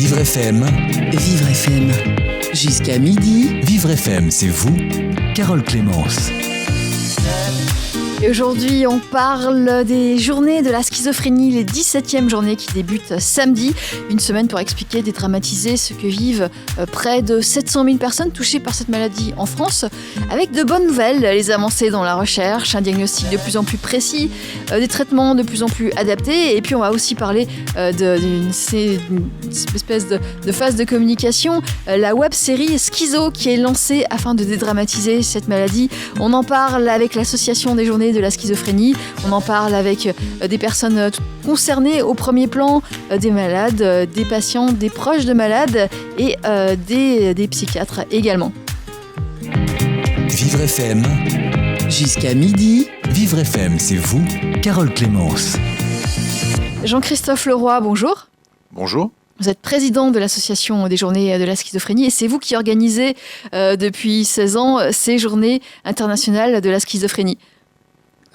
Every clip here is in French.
Vivre FM. Vivre FM. Jusqu'à midi. Vivre FM, c'est vous, Carole Clémence. Et aujourd'hui, on parle des journées de la schizophrénie, les 17e journées qui débutent samedi. Une semaine pour expliquer, dédramatiser ce que vivent près de 700 000 personnes touchées par cette maladie en France. Avec de bonnes nouvelles, les avancées dans la recherche, un diagnostic de plus en plus précis, des traitements de plus en plus adaptés. Et puis, on va aussi parler d'une espèce de phase de communication, la web-série Schizo qui est lancée afin de dédramatiser cette maladie. On en parle avec l'association des journées de la schizophrénie. On en parle avec des personnes concernées au premier plan, des malades, des patients, des proches de malades et des psychiatres également. Vivre FM. Jusqu'à midi. Vivre FM, c'est vous, Carole Clémence. Jean-Christophe Leroy, bonjour. Bonjour. Vous êtes président de l'association des journées de la schizophrénie et c'est vous qui organisez depuis 16 ans ces journées internationales de la schizophrénie.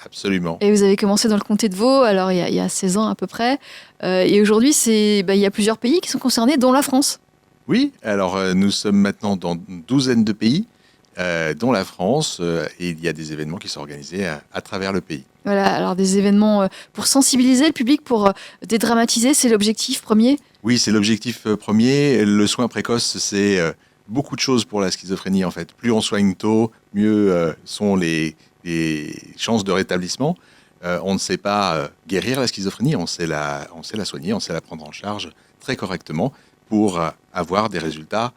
Absolument. Et vous avez commencé dans le comté de Vaud, alors il y a 16 ans à peu près. Et aujourd'hui, il y a plusieurs pays qui sont concernés, dont la France. Oui, alors nous sommes maintenant dans une douzaine de pays, dont la France, et il y a des événements qui sont organisés à travers le pays. Voilà, alors des événements pour sensibiliser le public, pour dédramatiser, c'est l'objectif premier ? Oui, c'est l'objectif premier. Le soin précoce, c'est beaucoup de choses pour la schizophrénie en fait. Plus on soigne tôt, mieux sont les chances de rétablissement. On ne sait pas guérir la schizophrénie, on sait la soigner, on sait la prendre en charge très correctement pour avoir des résultats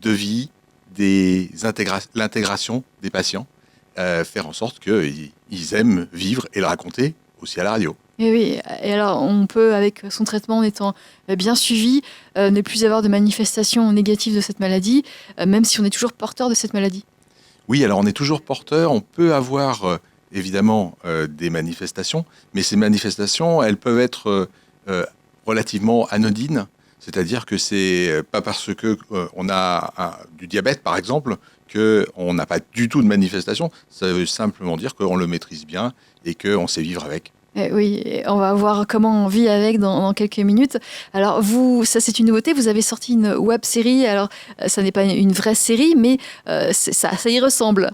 de vie, l'intégration des patients, faire en sorte qu'ils aiment vivre et le raconter aussi à la radio. Et oui, et alors on peut, avec son traitement en étant bien suivi, ne plus avoir de manifestations négatives de cette maladie, même si on est toujours porteur de cette maladie. Oui, alors on est toujours porteur, on peut avoir évidemment des manifestations, mais ces manifestations, elles peuvent être relativement anodines, c'est-à-dire que c'est pas parce que on a du diabète par exemple qu'on n'a pas du tout de manifestations, ça veut simplement dire qu'on le maîtrise bien et qu'on sait vivre avec. Oui, on va voir comment on vit avec dans quelques minutes. Alors vous, ça c'est une nouveauté, vous avez sorti une web-série, alors ça n'est pas une vraie série, mais ça y ressemble.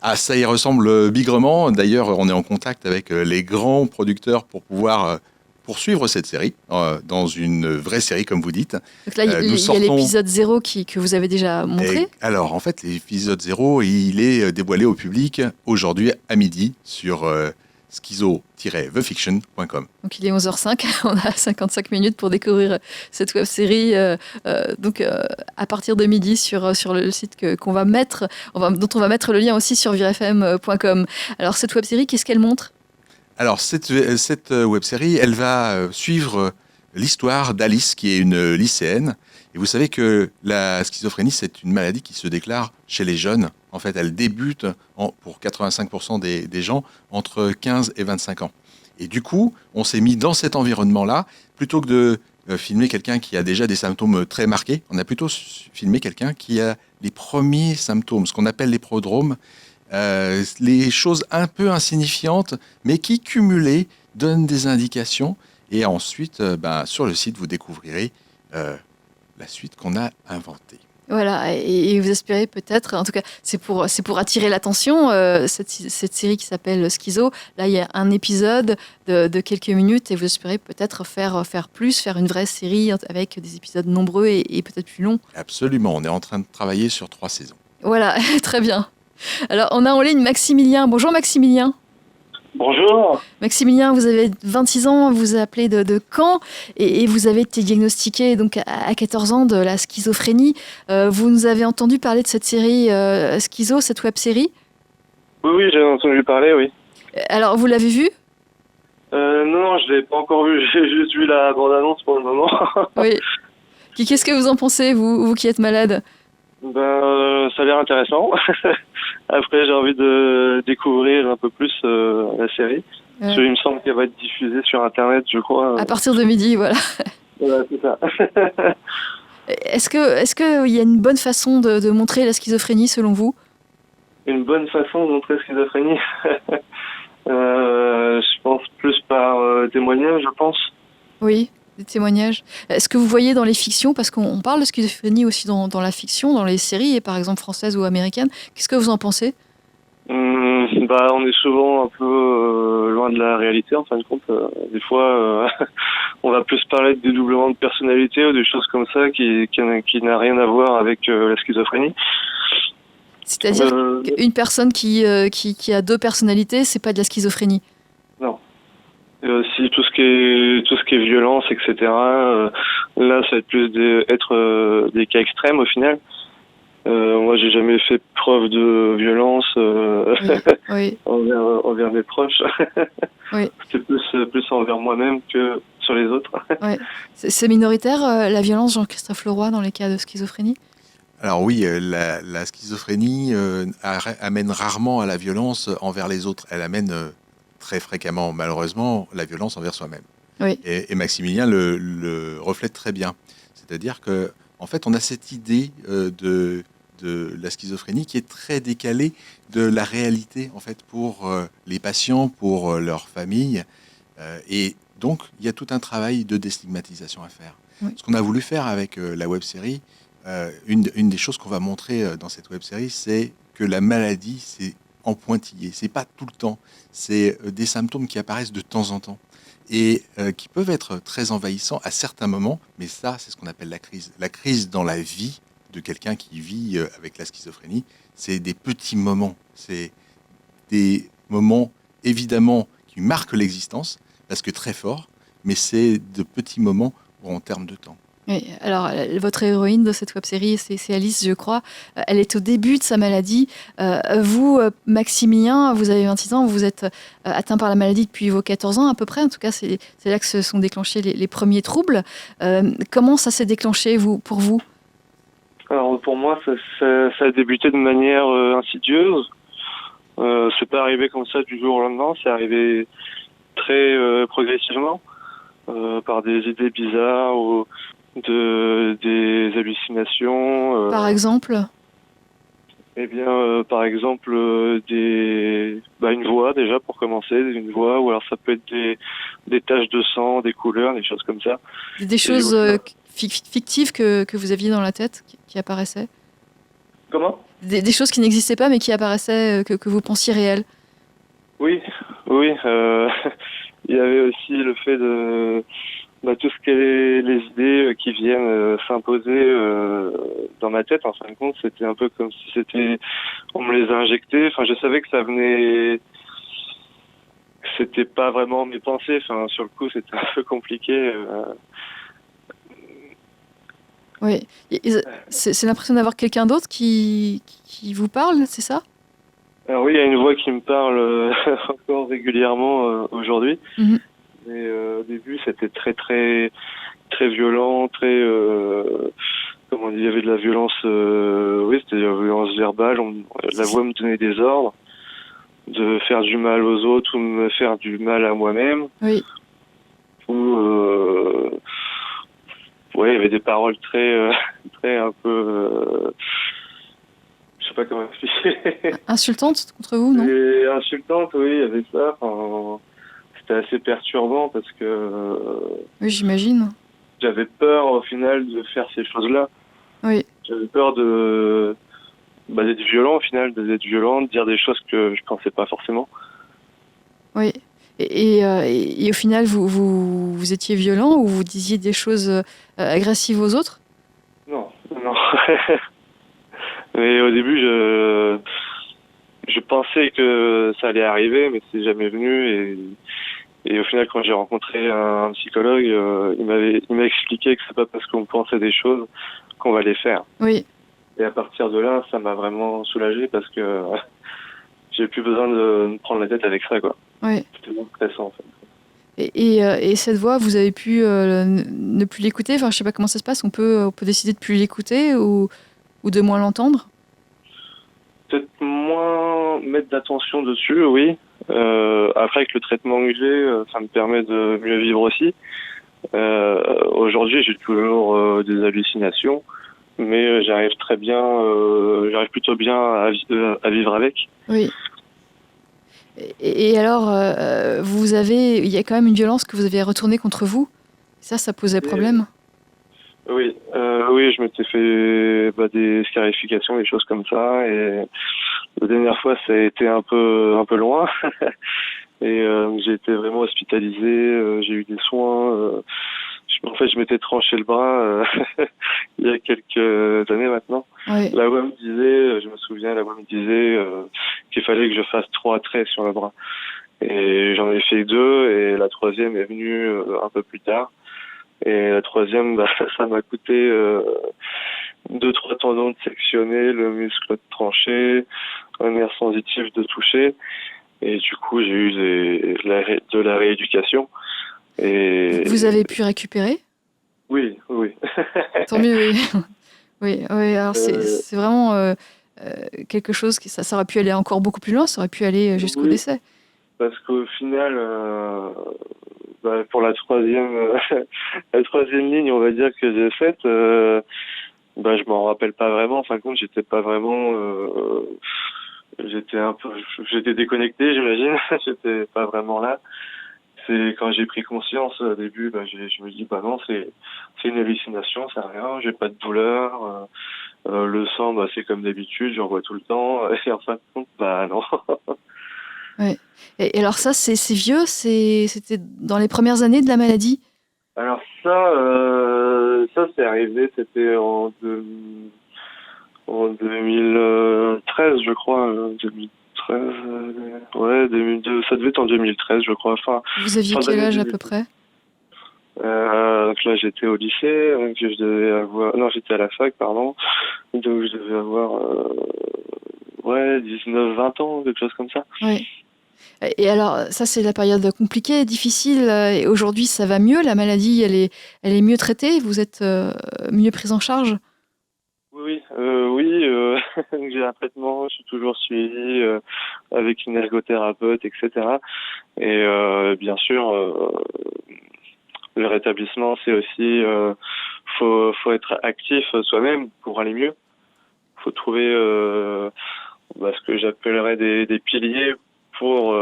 Ah, ça y ressemble bigrement. D'ailleurs, on est en contact avec les grands producteurs pour pouvoir poursuivre cette série dans une vraie série, comme vous dites. Donc là, il y a l'épisode 0 que vous avez déjà montré. Alors, en fait, l'épisode 0, il est dévoilé au public aujourd'hui à midi sur schizo-thefiction.com. Donc il est 11h05, on a 55 minutes pour découvrir cette web-série à partir de midi sur le site dont on va mettre le lien aussi sur virefm.com. Alors cette web-série, qu'est-ce qu'elle montre ? Alors cette web-série, elle va suivre l'histoire d'Alice, qui est une lycéenne. Et vous savez que la schizophrénie, c'est une maladie qui se déclare chez les jeunes. En fait, elle débute pour 85% des gens entre 15 et 25 ans. Et du coup, on s'est mis dans cet environnement-là, plutôt que de filmer quelqu'un qui a déjà des symptômes très marqués, on a plutôt filmé quelqu'un qui a les premiers symptômes, ce qu'on appelle les prodromes, les choses un peu insignifiantes, mais qui, cumulées, donnent des indications. Et ensuite, sur le site, vous découvrirez la suite qu'on a inventée. Voilà, et vous espérez peut-être, en tout cas, c'est pour attirer l'attention, cette série qui s'appelle Schizo. Là, il y a un épisode de quelques minutes et vous espérez peut-être faire plus, faire une vraie série avec des épisodes nombreux et peut-être plus longs. Absolument, on est en train de travailler sur 3 saisons. Voilà, très bien. Alors, on a en ligne Maximilien. Bonjour Maximilien. Bonjour. Maximilien, vous avez 26 ans, vous appelez de Caen et vous avez été diagnostiqué donc à 14 ans de la schizophrénie. Vous nous avez entendu parler de cette série Schizo, cette web-série ? Oui, j'ai entendu parler, oui. Alors, vous l'avez vue ? Non, je ne l'ai pas encore vu. J'ai juste vu la bande-annonce pour le moment. Oui. Qu'est-ce que vous en pensez, vous qui êtes malade ? Ça a l'air intéressant. Après, j'ai envie de découvrir un peu plus la série. Parce qu'il me semble qu'elle va être diffusée sur Internet, je crois. À partir de midi, voilà. Voilà, c'est ça. Est-ce qu'il y a une bonne façon de montrer la schizophrénie, selon vous ? Une bonne façon de montrer la schizophrénie Je pense plus par témoignage, je pense. Oui. des témoignages. Est-ce que vous voyez dans les fictions, parce qu'on parle de schizophrénie aussi dans la fiction, dans les séries, et par exemple françaises ou américaines, qu'est-ce que vous en pensez ? On est souvent un peu loin de la réalité en fin de compte. Des fois, on va plus parler de dédoublement de personnalité ou des choses comme ça qui n'a rien à voir avec la schizophrénie. C'est-à-dire qu'une personne qui a deux personnalités, c'est pas de la schizophrénie. Non. Et aussi tout ce qui est violence, etc. Là, ça va être plus des cas extrêmes au final. Moi, j'ai jamais fait preuve de violence Oui. envers mes proches. Oui. C'est plus envers moi-même que sur les autres. Ouais. C'est minoritaire, la violence, Jean-Christophe Leroy, dans les cas de schizophrénie ? Alors oui, la schizophrénie amène rarement à la violence envers les autres. Elle amène très fréquemment, malheureusement, la violence envers soi-même. Oui. Et Maximilien le reflète très bien. C'est-à-dire que, en fait, on a cette idée de la schizophrénie qui est très décalée de la réalité, en fait, pour les patients, pour leur famille. Et donc, il y a tout un travail de déstigmatisation à faire. Oui. Ce qu'on a voulu faire avec la web-série, une des choses qu'on va montrer dans cette web-série, c'est que la maladie, c'est en pointillé. C'est pas tout le temps. C'est des symptômes qui apparaissent de temps en temps et qui peuvent être très envahissants à certains moments. Mais ça, c'est ce qu'on appelle la crise. La crise dans la vie de quelqu'un qui vit avec la schizophrénie, c'est des petits moments. C'est des moments, évidemment, qui marquent l'existence, parce que très fort, mais c'est de petits moments en termes de temps. Oui, alors, votre héroïne de cette web-série, c'est Alice, je crois. Elle est au début de sa maladie. Vous, Maximilien, vous avez 26 ans, vous êtes atteint par la maladie depuis vos 14 ans à peu près. En tout cas, c'est là que se sont déclenchés les premiers troubles. Comment ça s'est déclenché pour vous ? Alors pour moi, ça a débuté de manière insidieuse. C'est pas arrivé comme ça du jour au lendemain, c'est arrivé très progressivement, par des idées bizarres ou des hallucinations. Par exemple ? Eh bien, par exemple, une voix déjà pour commencer, une voix, ou alors ça peut être des taches de sang, des couleurs, des choses comme ça. Des choses fictives que vous aviez dans la tête qui apparaissaient ? Comment ? Des choses qui n'existaient pas mais qui apparaissaient, que vous pensiez réelles ? Oui. Il y avait aussi le fait de tout ce qui est les idées qui viennent s'imposer dans ma tête. En fin de compte, c'était un peu comme si on me les a injectées. Enfin, je savais que ça venait. C'était pas vraiment mes pensées. Enfin, sur le coup, c'était un peu compliqué. Oui. C'est l'impression d'avoir quelqu'un d'autre qui vous parle, c'est ça ? Alors oui, il y a une voix qui me parle encore régulièrement aujourd'hui. Mm-hmm. Mais au début, c'était très très très violent, très comment on dit, il y avait de la violence. C'était de la violence verbale. La voix me donnait des ordres de faire du mal aux autres ou me faire du mal à moi-même. Oui. Ou il y avait des paroles très très un peu. Je sais pas comment expliquer. Insultantes contre vous, non ? Et insultantes, oui, il y avait ça. Enfin, c'était assez perturbant parce que. Oui, j'imagine. J'avais peur au final de faire ces choses-là. Oui. J'avais peur d'être violent au final, de dire des choses que je pensais pas forcément. Oui. Et au final, vous étiez violent ou vous disiez des choses agressives aux autres ? Non. Mais au début, je pensais que ça allait arriver, mais c'est jamais venu. Et au final, quand j'ai rencontré un psychologue, il m'a expliqué que c'est pas parce qu'on pensait des choses qu'on va les faire. Oui. Et à partir de là, ça m'a vraiment soulagé parce que j'ai plus besoin de me prendre la tête avec ça, quoi. Oui. C'était moins stressant, en fait. Et cette voix, vous avez pu ne plus l'écouter ? Enfin, je sais pas comment ça se passe. On peut décider de plus l'écouter ou de moins l'entendre ? Peut-être moins mettre d'attention dessus, oui. Après, avec le traitement que j'ai, ça me permet de mieux vivre aussi. Aujourd'hui, j'ai toujours des hallucinations, mais j'arrive plutôt bien à vivre avec. Oui. Et alors, il y a quand même une violence que vous avez retournée contre vous ? Ça posait problème? Oui, oui, je m'étais fait des scarifications, des choses comme ça, et la dernière fois, ça a été un peu loin, et j'ai été vraiment hospitalisé, j'ai eu des soins. En fait, je m'étais tranché le bras il y a quelques années maintenant. Oui. La voix me disait, je me souviens, qu'il fallait que je fasse 3 traits sur le bras. Et j'en ai fait 2, et la troisième est venue un peu plus tard. Et la troisième, ça m'a coûté 2-3 tendons de sectionner, le muscle de trancher, un nerf sensitif de toucher. Et du coup, j'ai eu de la rééducation. Et Vous avez pu récupérer? Oui. Tant mieux, oui. Oui, alors c'est vraiment quelque chose qui ça aurait pu aller encore beaucoup plus loin, ça aurait pu aller jusqu'au décès. Parce qu'au final, pour la troisième ligne, on va dire que j'ai faite, je m'en rappelle pas vraiment. En fin de compte, j'étais pas vraiment, j'étais déconnecté, j'imagine. J'étais pas vraiment là. C'est quand j'ai pris conscience au début, je me dis non, c'est une hallucination, c'est rien, j'ai pas de douleur, le sang c'est comme d'habitude, j'en vois tout le temps, et en fin de compte non. Ouais. Et alors ça c'est vieux, c'était dans les premières années de la maladie? Alors ça c'est arrivé, c'était en 2013 je crois, 2013, ouais, 2002, ça devait être en 2013 je crois. Vous aviez quel âge à peu près? Donc là j'étais au lycée, donc je devais avoir, non j'étais à la fac pardon, donc je devais avoir 19-20 ans, quelque chose comme ça. Oui. Et alors ça c'est la période compliquée, difficile, et aujourd'hui ça va mieux, la maladie elle est mieux traitée, vous êtes mieux prise en charge? Oui, j'ai un traitement, je suis toujours suivi avec une ergothérapeute, etc. Et bien sûr, le rétablissement, c'est aussi faut être actif soi-même pour aller mieux. Faut trouver ce que j'appellerais des piliers pour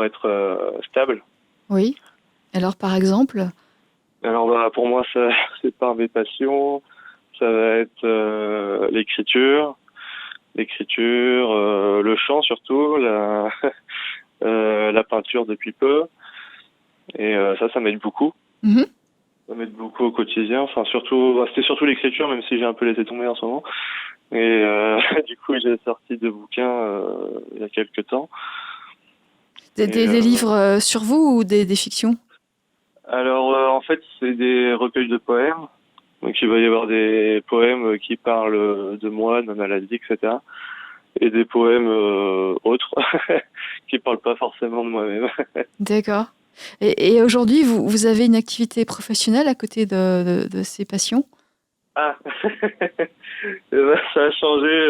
être stable. Oui. Alors par exemple? Alors pour moi, ça c'est par mes passions. Ça va être l'écriture, le chant surtout, la peinture depuis peu. Et ça m'aide beaucoup. Mm-hmm. Ça m'aide beaucoup au quotidien. Enfin, c'était surtout l'écriture, même si j'ai un peu laissé tomber en ce moment. Et du coup, j'ai sorti 2 bouquins il y a quelques temps. Des livres sur vous ou des fictions? Alors, en fait, c'est des recueils de poèmes. Donc, il va y avoir des poèmes qui parlent de moi, de ma maladie, etc. Et des poèmes autres qui parlent pas forcément de moi-même. D'accord. Et aujourd'hui, vous avez une activité professionnelle à côté de ces passions? Ah, ça a changé.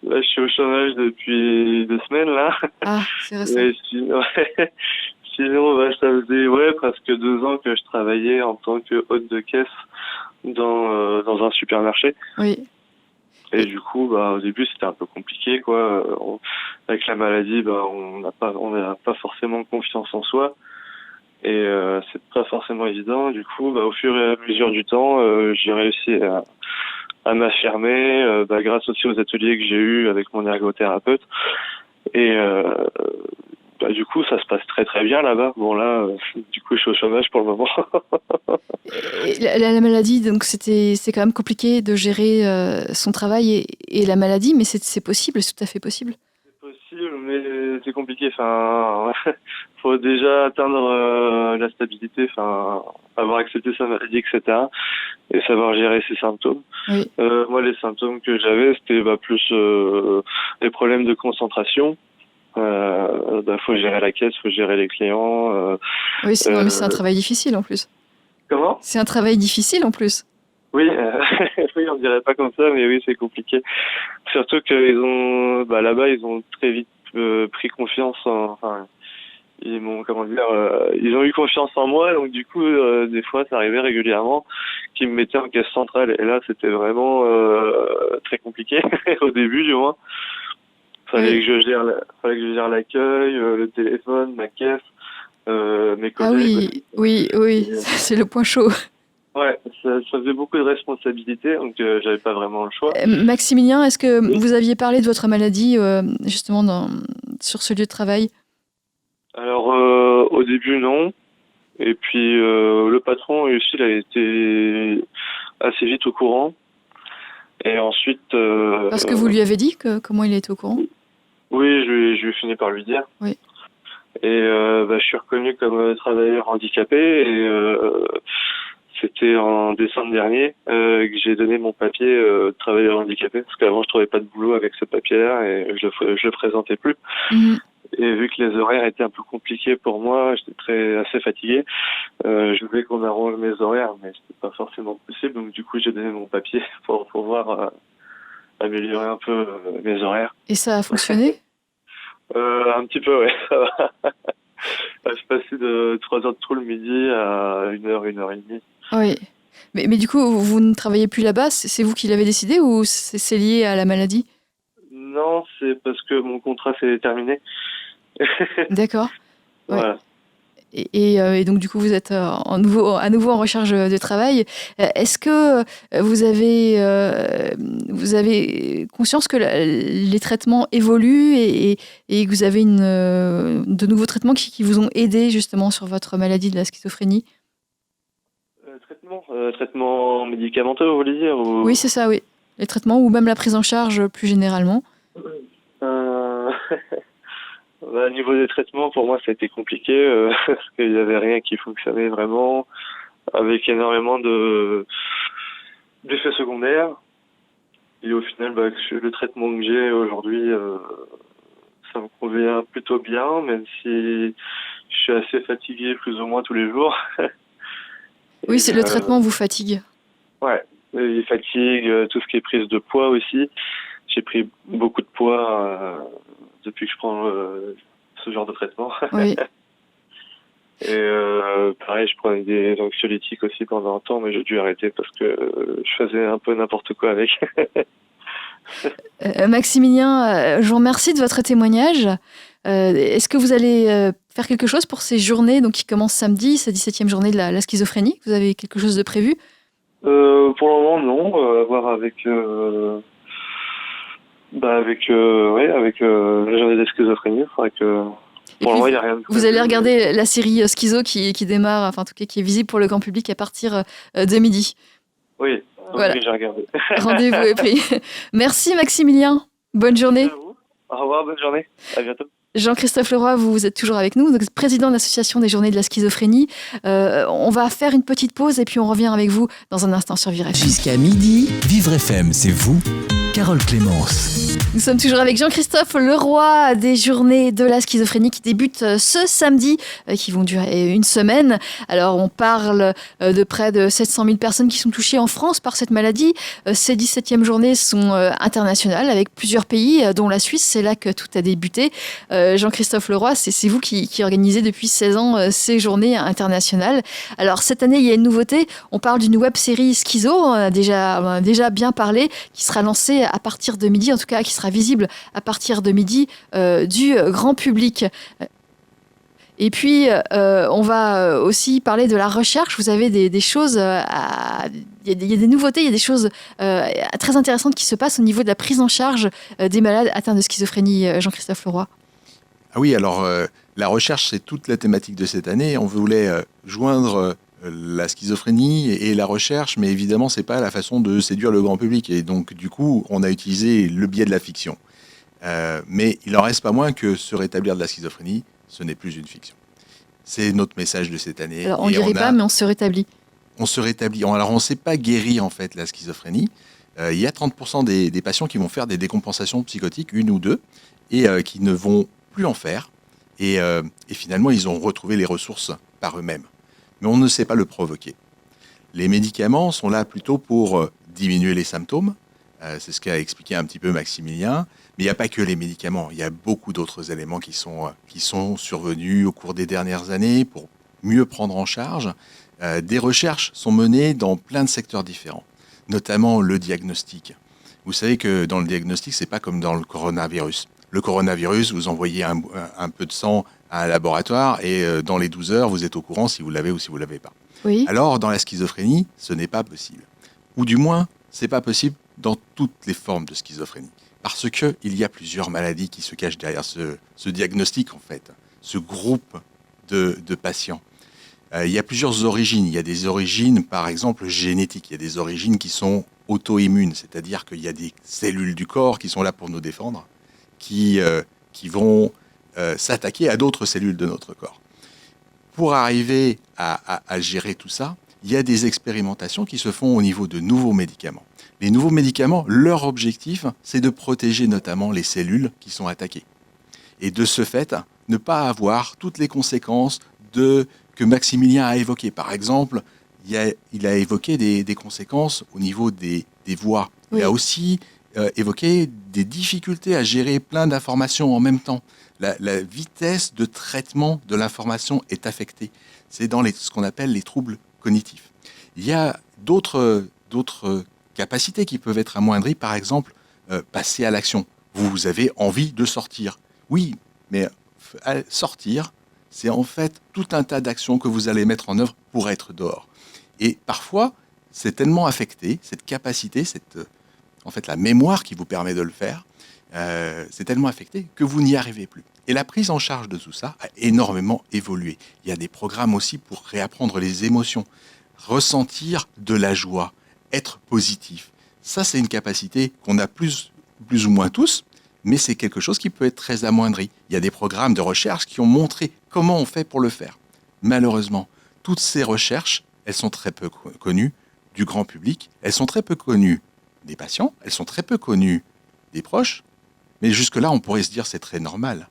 Là, je suis au chômage depuis 2 semaines, là. Ah, c'est récent. Sinon, ça faisait presque 2 ans que je travaillais en tant que hôte de caisse dans un supermarché. Oui. Et du coup, au début, c'était un peu compliqué, quoi. Avec la maladie, on n'a pas forcément confiance en soi. Et c'est pas forcément évident. Du coup, au fur et à mesure du temps, j'ai réussi à m'affirmer, grâce aussi aux ateliers que j'ai eus avec mon ergothérapeute. Et du coup, ça se passe très très bien là-bas. Bon là, du coup, je suis au chômage pour le moment. Et la maladie, donc c'est quand même compliqué de gérer son travail et la maladie, mais c'est possible, c'est tout à fait possible. C'est possible, mais c'est compliqué. Enfin, faut déjà atteindre la stabilité, avoir accepté sa maladie, etc. Et savoir gérer ses symptômes. Oui. Moi, les symptômes que j'avais, c'était plus des problèmes de concentration. Faut gérer la caisse, faut gérer les clients. Oui, mais c'est un travail difficile en plus. Comment ? C'est un travail difficile en plus. Oui, oui, on dirait pas comme ça, mais oui, c'est compliqué. Surtout qu'ils ont, là-bas, ils ont très vite pris confiance ils ont eu confiance en moi, donc du coup, des fois, ça arrivait régulièrement qu'ils me mettaient en caisse centrale. Et là, c'était vraiment très compliqué, au début du moins. Fallait que je gère l'accueil, le téléphone, ma caisse, mes Ah collègues. oui, c'est le point chaud. Ouais, ça faisait beaucoup de responsabilités, donc j'avais pas vraiment le choix. Maximilien, est-ce que Oui. vous aviez parlé de votre maladie justement sur ce lieu de travail? Alors au début non, et puis le patron aussi il a été assez vite au courant, et ensuite Parce que vous lui avez dit comment il était au courant? oui, je lui ai fini par lui dire. Oui. Et je suis reconnu comme travailleur handicapé, et c'était en décembre dernier que j'ai donné mon papier travailleur handicapé, parce qu'avant je trouvais pas de boulot avec ce papier-là et je le présentais plus. Mhm. Et vu que les horaires étaient un peu compliqués pour moi, j'étais assez fatigué. Je voulais qu'on arrange mes horaires, mais c'était pas forcément possible. Donc du coup, j'ai donné mon papier pour pouvoir améliorer un peu mes horaires. Et ça a fonctionné? Un petit peu, ouais. Ça va. Je suis passé de 3 heures de trou le midi à 1 heure et demie. Oui. Mais du coup, vous ne travaillez plus là-bas? C'est vous qui l'avez décidé ou c'est lié à la maladie? Non, c'est parce que mon contrat s'est terminé. D'accord. Ouais. Voilà. Et donc, du coup, vous êtes à nouveau en recherche de travail. Est-ce que vous avez conscience que les traitements évoluent et que vous avez de nouveaux traitements qui vous ont aidé justement sur votre maladie de la schizophrénie? Traitement médicamenteux, vous voulez dire ou... Oui, c'est ça, oui. Les traitements ou même la prise en charge plus généralement. Au niveau des traitements, pour moi, ça a été compliqué parce qu'il n'y avait rien qui fonctionnait vraiment, avec énormément d'effets secondaires. Et au final, le traitement que j'ai aujourd'hui, ça me convient plutôt bien, même si je suis assez fatigué plus ou moins tous les jours. Oui, le traitement vous fatigue. Ouais, il fatigue, tout ce qui est prise de poids aussi. J'ai pris beaucoup de poids depuis que je prends ce genre de traitement. Oui. Et pareil, je prenais des anxiolytiques aussi pendant un temps, mais j'ai dû arrêter parce que je faisais un peu n'importe quoi avec. Maximilien, je vous remercie de votre témoignage. Est-ce que vous allez faire quelque chose pour ces journées qui commencent samedi, cette 17e journée de la schizophrénie? Vous avez quelque chose de prévu? Pour le moment, non. À voir avec la journée de la schizophrénie. Il faudrait que... Pour le moment, il n'y a rien de prévu. Vous allez regarder la série Schizo qui démarre, enfin en tout cas qui est visible pour le grand public à partir de midi. Oui, voilà. Oui, j'ai regardé. Rendez-vous est pris. Merci Maximilien. Bonne journée. Au revoir, bonne journée. À bientôt. Jean-Christophe Leroy, vous êtes toujours avec nous, donc président de l'association des journées de la schizophrénie. On va faire une petite pause et puis on revient avec vous dans un instant sur Vivre FM. Jusqu'à midi, Vivre FM, c'est vous, Carole Clémence. Nous sommes toujours avec Jean-Christophe Leroy des journées de la schizophrénie qui débutent ce samedi, qui vont durer une semaine. Alors on parle de près de 700 000 personnes qui sont touchées en France par cette maladie. Ces 17e journées sont internationales avec plusieurs pays, dont la Suisse. C'est là que tout a débuté. Jean-Christophe Leroy, c'est vous qui organisez depuis 16 ans ces journées internationales. Alors cette année, il y a une nouveauté. On parle d'une web-série Schizo, on a déjà bien parlé, qui sera lancée à partir de midi, en tout cas qui sera visible à partir de midi du grand public. Et puis, on va aussi parler de la recherche. Vous avez des choses, il y a des nouveautés, il y a des choses très intéressantes qui se passent au niveau de la prise en charge des malades atteints de schizophrénie, Jean-Christophe Leroy. Ah oui, alors la recherche, c'est toute la thématique de cette année. On voulait joindre la schizophrénie et la recherche, mais évidemment, c'est pas la façon de séduire le grand public. Et donc, du coup, on a utilisé le biais de la fiction. Mais il n'en reste pas moins que se rétablir de la schizophrénie, ce n'est plus une fiction. C'est notre message de cette année. Alors, on ne dirait pas, mais on se rétablit. On se rétablit. Alors, on ne s'est pas guéri, en fait, la schizophrénie. Il y a 30% des patients qui vont faire des décompensations psychotiques, 1 ou 2, et qui ne vont plus en faire. Et finalement, ils ont retrouvé les ressources par eux-mêmes. Mais on ne sait pas le provoquer. Les médicaments sont là plutôt pour diminuer les symptômes. C'est ce qu'a expliqué un petit peu Maximilien. Mais il n'y a pas que les médicaments. Il y a beaucoup d'autres éléments qui sont survenus au cours des dernières années pour mieux prendre en charge. Des recherches sont menées dans plein de secteurs différents, notamment le diagnostic. Vous savez que dans le diagnostic, c'est pas comme dans le coronavirus. Le coronavirus, vous envoyez un peu de sang à un laboratoire et dans les 12 heures, vous êtes au courant si vous l'avez ou si vous ne l'avez pas. Oui. Alors, dans la schizophrénie, ce n'est pas possible. Ou du moins, ce n'est pas possible dans toutes les formes de schizophrénie. Parce qu'il y a plusieurs maladies qui se cachent derrière ce diagnostic, en fait, ce groupe de patients. Il y a plusieurs origines. Il y a des origines, par exemple, génétiques. Il y a des origines qui sont auto-immunes, c'est-à-dire qu'il y a des cellules du corps qui sont là pour nous défendre, qui vont s'attaquer à d'autres cellules de notre corps. Pour arriver à gérer tout ça, il y a des expérimentations qui se font au niveau de nouveaux médicaments. Les nouveaux médicaments, leur objectif, c'est de protéger notamment les cellules qui sont attaquées. Et de ce fait, ne pas avoir toutes les conséquences que Maximilien a évoquées. Par exemple, il a évoqué des conséquences au niveau des voix. Oui. Il a aussi évoqué des difficultés à gérer plein d'informations en même temps. La vitesse de traitement de l'information est affectée. C'est dans ce qu'on appelle les troubles cognitifs. Il y a d'autres capacités qui peuvent être amoindries. Par exemple, passer à l'action. Vous avez envie de sortir. Oui, mais sortir, c'est en fait tout un tas d'actions que vous allez mettre en œuvre pour être dehors. Et parfois, c'est tellement affecté, cette capacité, en fait, la mémoire qui vous permet de le faire, c'est tellement affecté que vous n'y arrivez plus. Et la prise en charge de tout ça a énormément évolué. Il y a des programmes aussi pour réapprendre les émotions, ressentir de la joie, être positif. Ça, c'est une capacité qu'on a plus ou moins tous, mais c'est quelque chose qui peut être très amoindri. Il y a des programmes de recherche qui ont montré comment on fait pour le faire. Malheureusement, toutes ces recherches, elles sont très peu connues du grand public, elles sont très peu connues des patients, elles sont très peu connues des proches, mais jusque-là, on pourrait se dire c'est très normal.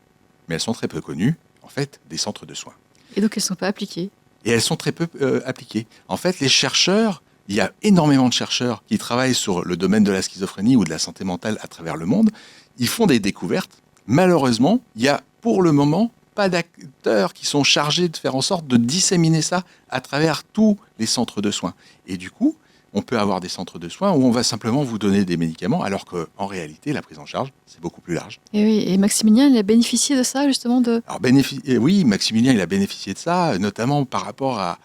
Mais elles sont très peu connues, en fait, des centres de soins. Et donc, elles ne sont pas appliquées. Et elles sont très peu appliquées. En fait, les chercheurs, il y a énormément de chercheurs qui travaillent sur le domaine de la schizophrénie ou de la santé mentale à travers le monde. Ils font des découvertes. Malheureusement, il y a pour le moment pas d'acteurs qui sont chargés de faire en sorte de disséminer ça à travers tous les centres de soins. Et du coup, on peut avoir des centres de soins où on va simplement vous donner des médicaments, alors qu'en réalité, la prise en charge, c'est beaucoup plus large. Et oui, et Maximilien, il a bénéficié de ça, justement Alors, oui, Maximilien, il a bénéficié de ça, notamment par rapport à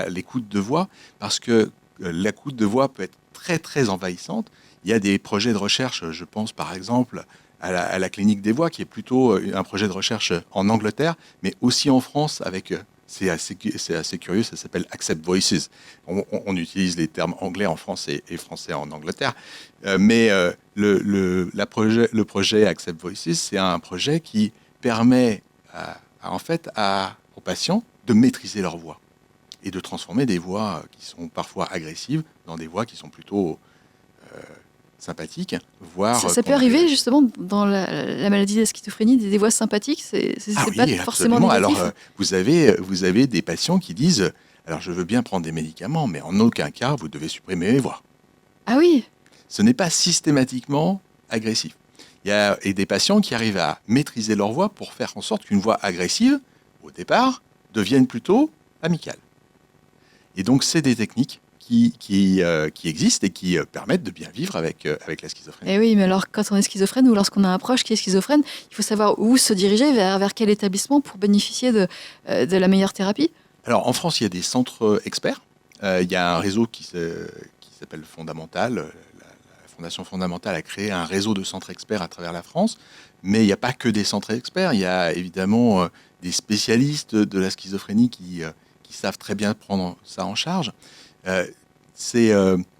l'écoute de voix, parce que l'écoute de voix peut être très, très envahissante. Il y a des projets de recherche, je pense par exemple à la clinique des voix, qui est plutôt un projet de recherche en Angleterre, mais aussi en France avec... C'est assez curieux, ça s'appelle Accept Voices. On utilise les termes anglais en France et français en Angleterre. Mais le projet Accept Voices, c'est un projet qui permet aux patients de maîtriser leur voix et de transformer des voix qui sont parfois agressives dans des voix qui sont plutôt sympathiques, voire... Ça peut arriver justement dans la maladie de la schizophrénie, des voix sympathiques, c'est pas forcément négatif. Alors, vous avez des patients qui disent « Alors, je veux bien prendre des médicaments, mais en aucun cas, vous devez supprimer mes voix. » Ah oui. Ce n'est pas systématiquement agressif. Il y a des patients qui arrivent à maîtriser leur voix pour faire en sorte qu'une voix agressive, au départ, devienne plutôt amicale. Et donc, c'est des techniques qui existent et qui permettent de bien vivre avec la schizophrénie. Et oui, mais alors quand on est schizophrène ou lorsqu'on a un proche qui est schizophrène, il faut savoir où se diriger, vers quel établissement pour bénéficier de la meilleure thérapie. Alors en France, il y a des centres experts. Il y a un réseau qui s'appelle Fondamental. La Fondation Fondamentale a créé un réseau de centres experts à travers la France. Mais il n'y a pas que des centres experts. Il y a évidemment des spécialistes de la schizophrénie qui savent très bien prendre ça en charge.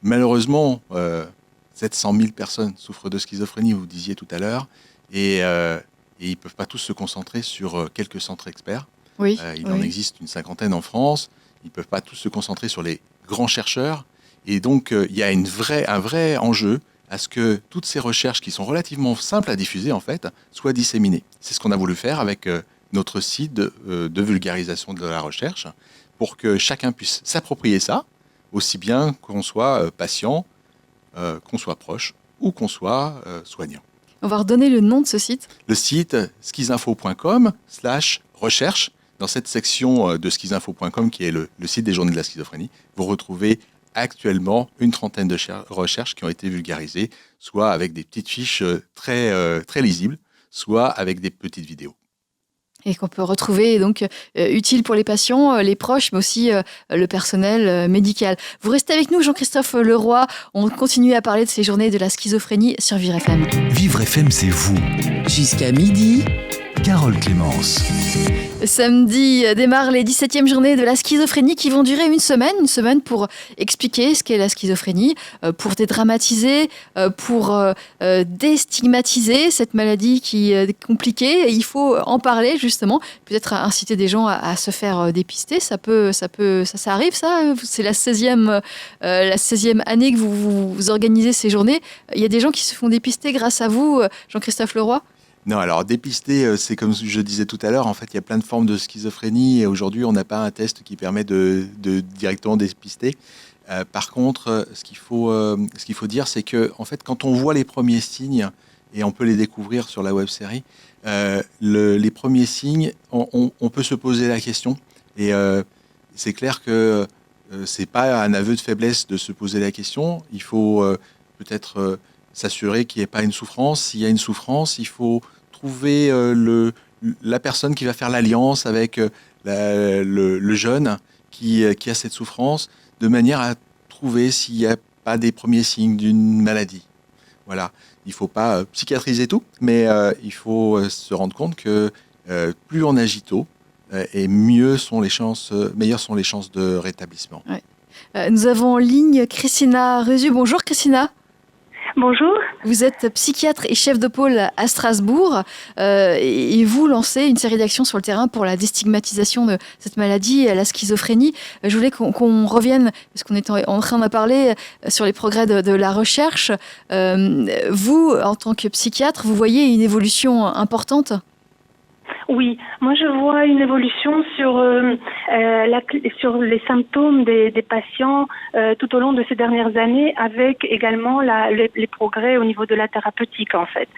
Malheureusement 700 000 personnes souffrent de schizophrénie, vous disiez tout à l'heure, et ils ne peuvent pas tous se concentrer sur quelques centres experts. Oui, il en existe une cinquantaine en France. Ils ne peuvent pas tous se concentrer sur les grands chercheurs. Et donc, il y a un vrai enjeu à ce que toutes ces recherches qui sont relativement simples à diffuser, en fait, soient disséminées. C'est ce qu'on a voulu faire avec notre site de vulgarisation de la recherche, pour que chacun puisse s'approprier ça, aussi bien qu'on soit patient, qu'on soit proche ou qu'on soit soignant. On va redonner le nom de ce site. Le site schizinfo.com/recherche. Dans cette section de schizinfo.com, qui est le site des journées de la schizophrénie, vous retrouvez actuellement une trentaine de recherches qui ont été vulgarisées, soit avec des petites fiches très lisibles, soit avec des petites vidéos. et qu'on peut retrouver donc utile pour les patients, les proches, mais aussi le personnel médical. Vous restez avec nous, Jean-Christophe Leroy. On continue à parler de ces journées de la schizophrénie sur Vivre FM. Vivre FM, c'est vous. Jusqu'à midi. Carole Clémence. Samedi démarrent les 17e journées de la schizophrénie qui vont durer une semaine pour expliquer ce qu'est la schizophrénie, pour dédramatiser, pour déstigmatiser cette maladie qui est compliquée. Et il faut en parler justement, peut-être inciter des gens à se faire dépister. Ça arrive ça. C'est la 16e année que vous organisez ces journées. Il y a des gens qui se font dépister grâce à vous, Jean-Christophe Leroy. Non, alors dépister, c'est comme je disais tout à l'heure, en fait, il y a plein de formes de schizophrénie et aujourd'hui, on n'a pas un test qui permet de directement dépister. Par contre, ce qu'il faut dire, c'est que en fait, quand on voit les premiers signes, et on peut les découvrir sur la web-série, les premiers signes, on peut se poser la question. Et c'est clair que c'est pas un aveu de faiblesse de se poser la question. Il faut peut-être s'assurer qu'il n'y ait pas une souffrance. S'il y a une souffrance, il faut trouver la personne qui va faire l'alliance avec le jeune qui a cette souffrance, de manière à trouver s'il n'y a pas des premiers signes d'une maladie. Voilà. Il ne faut pas psychiatriser tout, mais il faut se rendre compte que plus on agit tôt, et meilleures sont les chances de rétablissement. Ouais. Nous avons en ligne Christina Rezu. Bonjour Christina. Bonjour. Vous êtes psychiatre et chef de pôle à Strasbourg et vous lancez une série d'actions sur le terrain pour la déstigmatisation de cette maladie, la schizophrénie. Je voulais qu'on revienne, parce qu'on est en train de parler sur les progrès de la recherche. Vous, en tant que psychiatre, vous voyez une évolution importante ? Oui, moi je vois une évolution sur les symptômes des patients tout au long de ces dernières années, avec également les progrès au niveau de la thérapeutique en fait,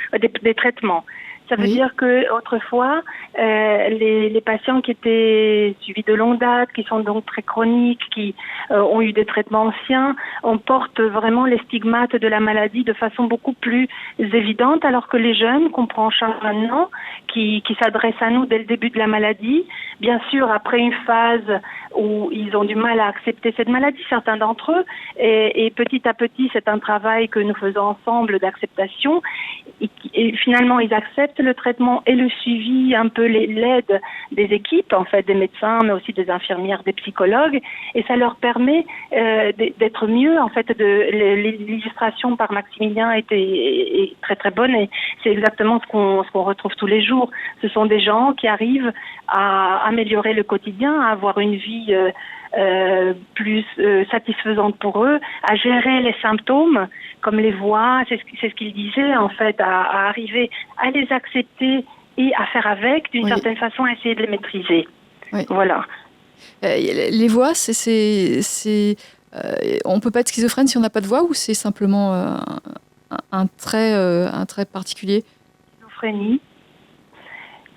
des traitements. Ça veut dire que autrefois, les patients qui étaient suivis de longue date, qui sont donc très chroniques, qui ont eu des traitements anciens, on porte vraiment les stigmates de la maladie de façon beaucoup plus évidente, alors que les jeunes qu'on prend en charge maintenant, qui s'adressent à nous dès le début de la maladie, bien sûr après une phase où ils ont du mal à accepter cette maladie, certains d'entre eux, et petit à petit, c'est un travail que nous faisons ensemble d'acceptation, et finalement ils acceptent le traitement et le suivi, un peu l'aide des équipes, en fait, des médecins, mais aussi des infirmières, des psychologues, et ça leur permet d'être mieux. En fait, l'illustration par Maximilien est très très bonne, et c'est exactement ce qu'on retrouve tous les jours. Ce sont des gens qui arrivent à améliorer le quotidien, à avoir une vie plus satisfaisante pour eux, à gérer les symptômes comme les voix, c'est ce qu'il disait en fait, à arriver à les accepter et à faire avec, d'une certaine façon, à essayer de les maîtriser. Oui. Voilà. Les voix, on peut pas être schizophrène si on n'a pas de voix, ou c'est simplement un trait particulier? Schizophrénie.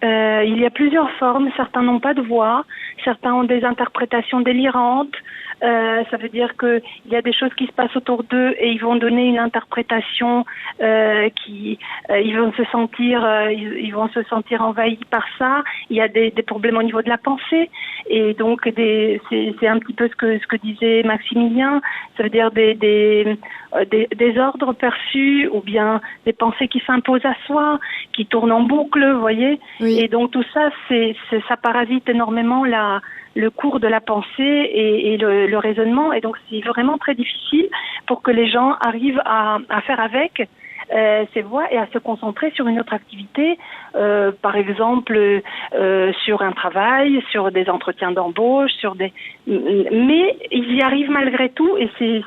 Il y a plusieurs formes. Certains n'ont pas de voix, certains ont des interprétations délirantes. Ça veut dire que il y a des choses qui se passent autour d'eux et ils vont donner une interprétation ils vont se sentir envahis par ça. Il y a des problèmes au niveau de la pensée, et donc c'est un petit peu ce que disait Maximilien. Ça veut dire des ordres perçus, ou bien des pensées qui s'imposent à soi, qui tournent en boucle, vous voyez. Oui. Et donc tout ça, ça parasite énormément le cours de la pensée et le raisonnement, et donc c'est vraiment très difficile pour que les gens arrivent à faire avec ces voix et à se concentrer sur une autre activité, par exemple sur un travail, sur des entretiens d'embauche, mais ils y arrivent malgré tout, et c'est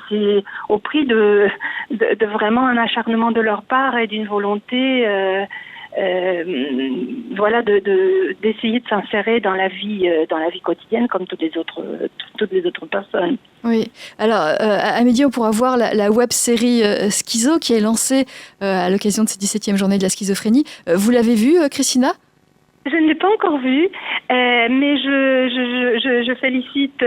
au prix de vraiment un acharnement de leur part et d'une volonté d'essayer de s'insérer dans la vie quotidienne comme toutes les autres personnes. Oui. Alors à midi on pourra voir la web-série Schizo qui est lancée à l'occasion de cette 17e journée de la schizophrénie. Vous l'avez vue, Christina ? Je ne l'ai pas encore vu, mais je félicite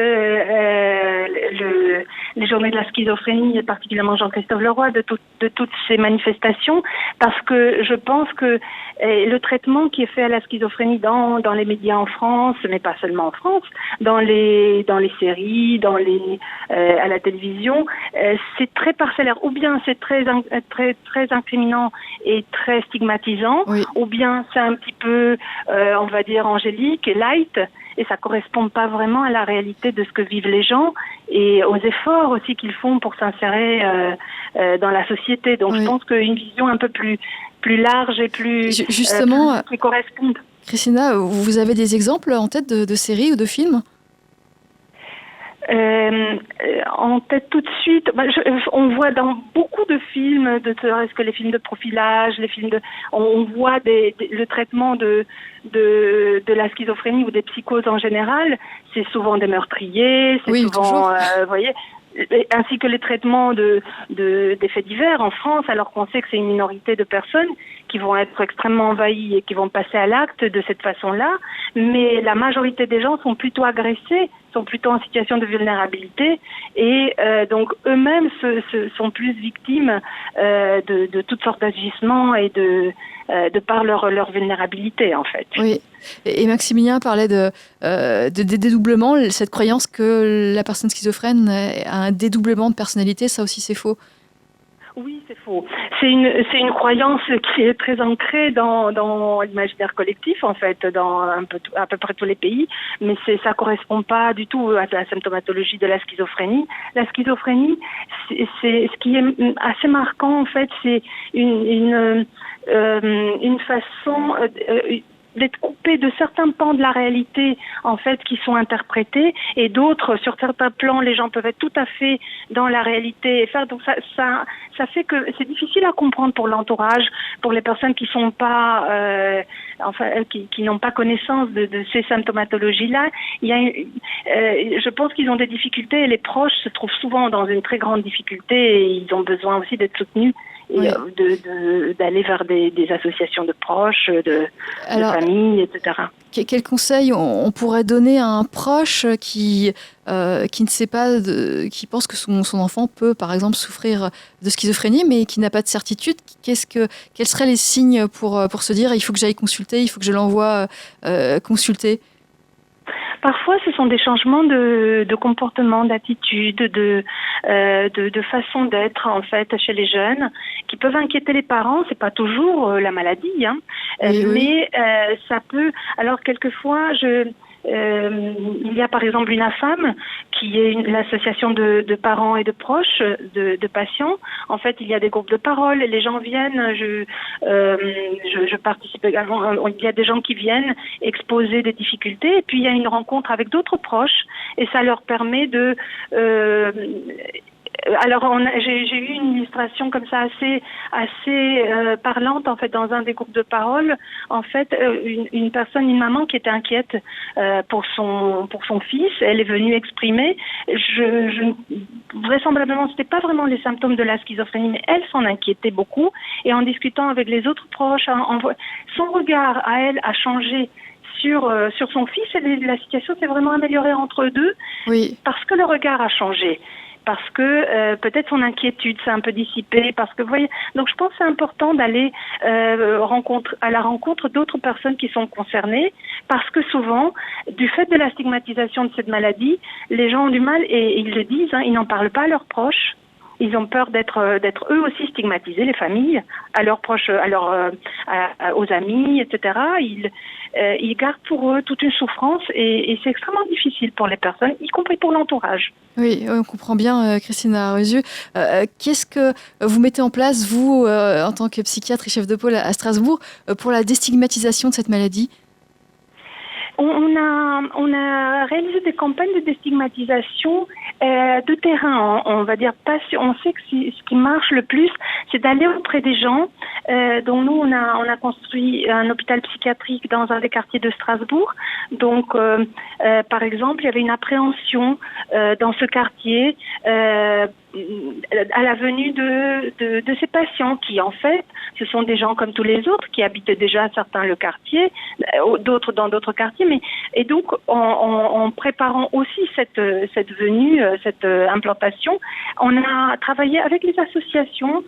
les Journées de la schizophrénie, et particulièrement Jean-Christophe Leroy, de toutes ces manifestations, parce que je pense que le traitement qui est fait à la schizophrénie dans les médias en France, mais pas seulement en France, dans les séries, à la télévision, c'est très parcellaire. Ou bien c'est très incriminant et très stigmatisant, oui. Ou bien c'est un petit peu on va dire angélique et light, et ça correspond pas vraiment à la réalité de ce que vivent les gens et aux efforts aussi qu'ils font pour s'insérer dans la société. Donc oui. Je pense qu'une vision un peu plus large et plus justement qui correspond. Christina, vous avez des exemples en tête de séries ou de films ? En tête tout de suite, on voit dans beaucoup de films, est-ce que les films de profilage, on voit le traitement de la schizophrénie ou des psychoses en général. C'est souvent des meurtriers, c'est souvent, vous voyez, ainsi que les traitements des faits divers en France, alors qu'on sait que c'est une minorité de personnes qui vont être extrêmement envahies et qui vont passer à l'acte de cette façon-là, mais la majorité des gens sont plutôt agressés, sont plutôt en situation de vulnérabilité et donc eux-mêmes sont plus victimes de toutes sortes d'agissements et de par leur vulnérabilité en fait. Oui, et Maximilien parlait de dédoublement, cette croyance que la personne schizophrène a un dédoublement de personnalité, ça aussi c'est faux. Oui, c'est faux. C'est une croyance qui est très ancrée dans l'imaginaire collectif, en fait, dans à peu près tous les pays, mais ça correspond pas du tout à la symptomatologie de la schizophrénie. La schizophrénie, c'est ce qui est assez marquant, en fait, c'est une façon d'être coupé de certains pans de la réalité, en fait, qui sont interprétés, et d'autres, sur certains plans, les gens peuvent être tout à fait dans la réalité et faire. Donc ça fait que c'est difficile à comprendre pour l'entourage, pour les personnes qui sont pas, qui n'ont pas connaissance de ces symptomatologies-là. Je pense qu'ils ont des difficultés, et les proches se trouvent souvent dans une très grande difficulté, et ils ont besoin aussi d'être soutenus. Et oui. D'aller vers des associations de proches, de famille, etc. Quel conseil on pourrait donner à un proche qui ne sait pas, qui pense que son enfant peut, par exemple, souffrir de schizophrénie, mais qui n'a pas de certitude? Quels seraient les signes pour se dire il faut que j'aille consulter, il faut que je l'envoie consulter? Parfois, ce sont des changements de comportement, d'attitude, de façon d'être, en fait, chez les jeunes, qui peuvent inquiéter les parents. C'est pas toujours la maladie, hein, mais ça peut. Alors, quelquefois, il y a par exemple une AFAM qui est l'association de parents et de proches de patients. En fait, il y a des groupes de parole, les gens viennent, je participe également, il y a des gens qui viennent exposer des difficultés, et puis il y a une rencontre avec d'autres proches, et ça leur permet de... Alors, j'ai eu une illustration comme ça assez parlante, en fait, dans un des groupes de parole. En fait, une maman qui était inquiète pour son fils, elle est venue exprimer. Vraisemblablement, c'était pas vraiment les symptômes de la schizophrénie, mais elle s'en inquiétait beaucoup. Et en discutant avec les autres proches, son regard à elle a changé sur son fils, et la situation s'est vraiment améliorée entre eux deux, oui. Parce que le regard a changé. Parce que peut-être son inquiétude s'est un peu dissipée, parce que vous voyez, donc je pense que c'est important d'aller à la rencontre d'autres personnes qui sont concernées, parce que souvent, du fait de la stigmatisation de cette maladie, les gens ont du mal, et ils le disent, hein, ils n'en parlent pas à leurs proches. Ils ont peur d'être eux aussi stigmatisés, les familles, à leurs proches, aux amis, etc. Ils gardent pour eux toute une souffrance, et c'est extrêmement difficile pour les personnes, y compris pour l'entourage. Oui, on comprend bien, Christina Arusiu. Qu'est-ce que vous mettez en place, vous, en tant que psychiatre et chef de pôle à Strasbourg, pour la déstigmatisation de cette maladie ? On a réalisé des campagnes de déstigmatisation de terrain, on va dire. On sait que ce qui marche le plus, c'est d'aller auprès des gens. Donc nous, on a construit un hôpital psychiatrique dans un des quartiers de Strasbourg. Donc, par exemple, il y avait une appréhension dans ce quartier à la venue de ces patients qui, en fait, ce sont des gens comme tous les autres qui habitent déjà certains le quartier, d'autres dans d'autres quartiers, et donc en préparant aussi cette venue, cette implantation, on a travaillé avec les associations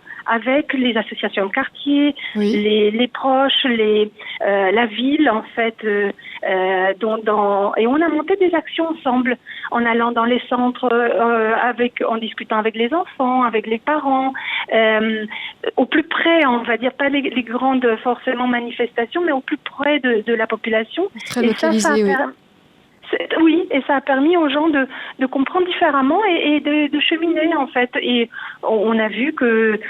de quartier, les proches, la ville en fait, et on a monté des actions ensemble en allant dans les centres, en discutant avec les enfants, avec les parents, au plus près, on va dire pas les grandes forcément manifestations, mais au plus près de la population. Très localisé, oui, et ça a permis aux gens de comprendre différemment et de cheminer en fait. Et on a vu que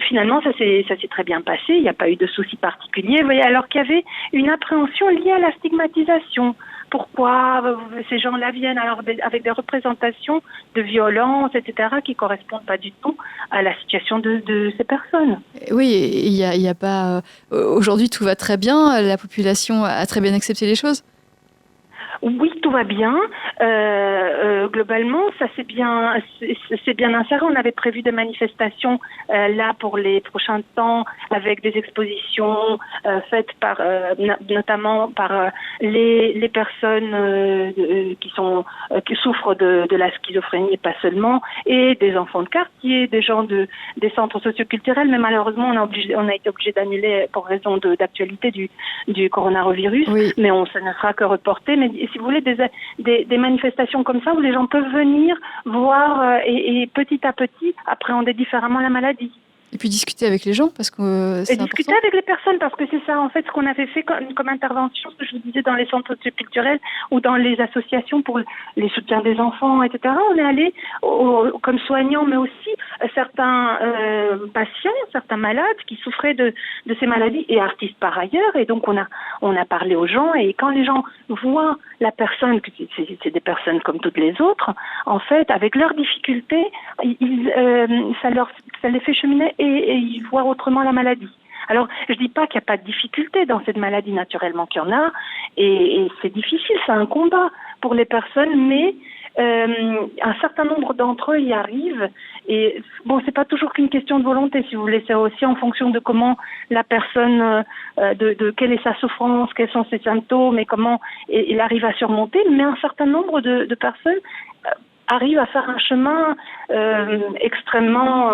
finalement ça s'est très bien passé. Il n'y a pas eu de soucis particuliers. Alors qu'il y avait une appréhension liée à la stigmatisation. Pourquoi ces gens-là viennent alors avec des représentations de violence, etc., qui correspondent pas du tout à la situation de ces personnes. Oui, il y a pas. Aujourd'hui, tout va très bien. La population a très bien accepté les choses. Oui, tout va bien. Globalement, ça c'est bien inséré. On avait prévu des manifestations là pour les prochains temps, avec des expositions faites par notamment par les personnes qui souffrent de la schizophrénie et pas seulement, et des enfants de quartier, des gens des centres socioculturels. Mais malheureusement, on a été obligé d'annuler pour raison d'actualité du coronavirus. Oui. Mais ça ne sera que reporté. Mais si vous voulez, des manifestations comme ça où les gens peuvent venir voir et petit à petit appréhender différemment la maladie. Et puis discuter avec les gens, parce que c'est important. Et discuter avec les personnes, parce que c'est ça, en fait, ce qu'on avait fait comme intervention, ce que je vous disais, dans les centres socioculturels ou dans les associations pour les soutiens des enfants, etc. On est allé, comme soignants, mais aussi certains patients, certains malades qui souffraient de ces maladies, et artistes par ailleurs. Et donc, on a parlé aux gens, et quand les gens voient la personne, que c'est des personnes comme toutes les autres, en fait, avec leurs difficultés, ça les fait cheminer et ils voient autrement la maladie. Alors, je dis pas qu'il n'y a pas de difficulté dans cette maladie, naturellement qu'il y en a, et c'est difficile, c'est un combat pour les personnes, mais un certain nombre d'entre eux y arrivent. Et bon, c'est pas toujours qu'une question de volonté, si vous voulez, c'est aussi en fonction de comment la personne, de quelle est sa souffrance, quels sont ses symptômes et comment il arrive à surmonter. Mais un certain nombre de personnes arrivent à faire un chemin extrêmement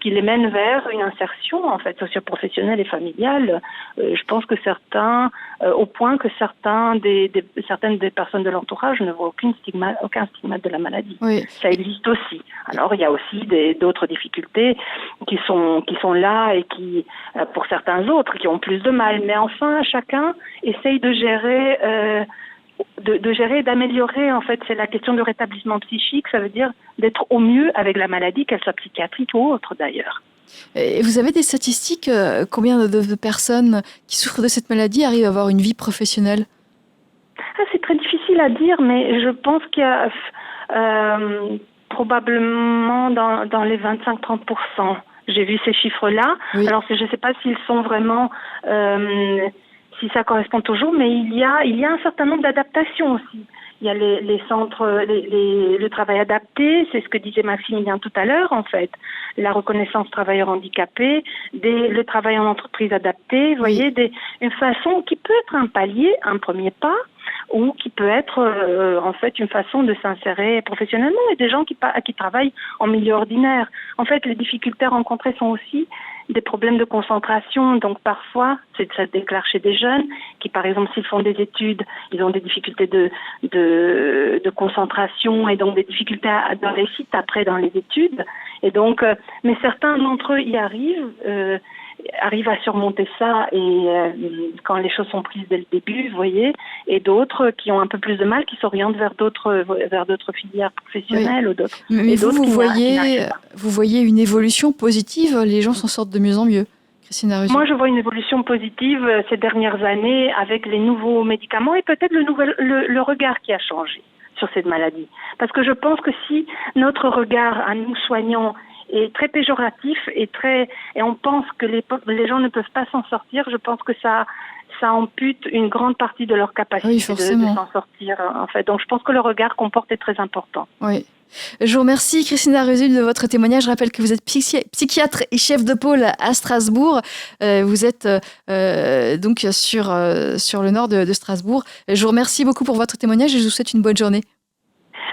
qui les mène vers une insertion en fait socio-professionnelle et familiale. Je pense que certains, au point que certaines des personnes de l'entourage ne voient aucun stigmate de la maladie. Oui. Ça existe aussi. Alors il y a aussi d'autres difficultés qui sont là et qui, pour certains autres, qui ont plus de mal. Mais enfin, chacun essaye de gérer. De gérer et d'améliorer, en fait, c'est la question de rétablissement psychique, ça veut dire d'être au mieux avec la maladie, qu'elle soit psychiatrique ou autre d'ailleurs. Et vous avez des statistiques, combien de personnes qui souffrent de cette maladie arrivent à avoir une vie professionnelle ? C'est très difficile à dire, mais je pense qu'il y a probablement dans les 25-30%. J'ai vu ces chiffres-là. Oui. Alors, je ne sais pas s'ils sont vraiment... si ça correspond toujours, mais il y a un certain nombre d'adaptations aussi. Il y a les centres, le travail adapté, c'est ce que disait Maximilien tout à l'heure, en fait. La reconnaissance travailleurs handicapés, le travail en entreprise adapté, vous voyez, une façon qui peut être un palier, un premier pas, ou qui peut être en fait une façon de s'insérer professionnellement, et des gens qui travaillent en milieu ordinaire. En fait, les difficultés rencontrées sont aussi des problèmes de concentration, donc parfois ça se déclare chez des jeunes qui, par exemple, s'ils font des études, ils ont des difficultés de concentration et donc des difficultés dans les sites après dans les études, et donc mais certains d'entre eux y arrivent à surmonter ça et quand les choses sont prises dès le début, vous voyez, et d'autres qui ont un peu plus de mal, qui s'orientent vers d'autres filières professionnelles. Oui. Ou d'autres. Mais vous voyez une évolution positive, les gens s'en sortent de mieux en mieux. Christine Aruzzi. Moi, je vois une évolution positive ces dernières années avec les nouveaux médicaments et peut-être le regard qui a changé sur cette maladie. Parce que je pense que si notre regard à nous soignants est très péjoratif et on pense que les gens ne peuvent pas s'en sortir, je pense que ça ampute une grande partie de leur capacité de s'en sortir, en fait. Donc je pense que le regard qu'on porte est très important. Oui. Je vous remercie, Christina Ruzul, de votre témoignage. Je rappelle que vous êtes psychiatre et chef de pôle à Strasbourg. Vous êtes donc sur le nord de Strasbourg. Je vous remercie beaucoup pour votre témoignage et je vous souhaite une bonne journée.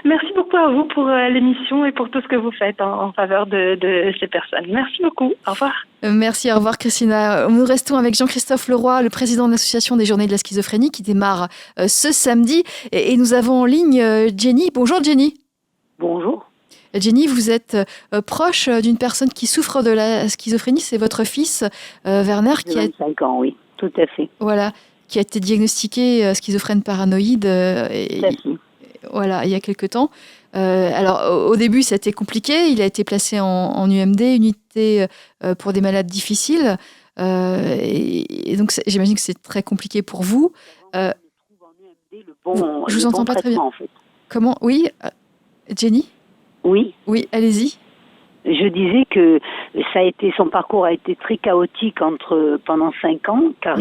Merci beaucoup à vous pour l'émission et pour tout ce que vous faites en faveur de ces personnes. Merci beaucoup. Au revoir. Merci, au revoir Christina. Nous restons avec Jean-Christophe Leroy, le président de l'association des Journées de la schizophrénie qui démarre ce samedi. Et nous avons en ligne Jenny. Bonjour Jenny. Bonjour. Jenny, vous êtes proche d'une personne qui souffre de la schizophrénie. C'est votre fils Werner qui a 25 ans, oui, tout à fait. Voilà, qui a été diagnostiqué schizophrène paranoïde. Voilà, il y a quelque temps. Alors, au début, ça a été compliqué. Il a été placé en UMD, unité pour des malades difficiles. Et donc, j'imagine que c'est très compliqué pour vous. Je vous entends pas très bien. En fait. Comment ? Oui, Jenny ? Oui. Oui, allez-y. Je disais que son parcours a été très chaotique pendant 5 ans, car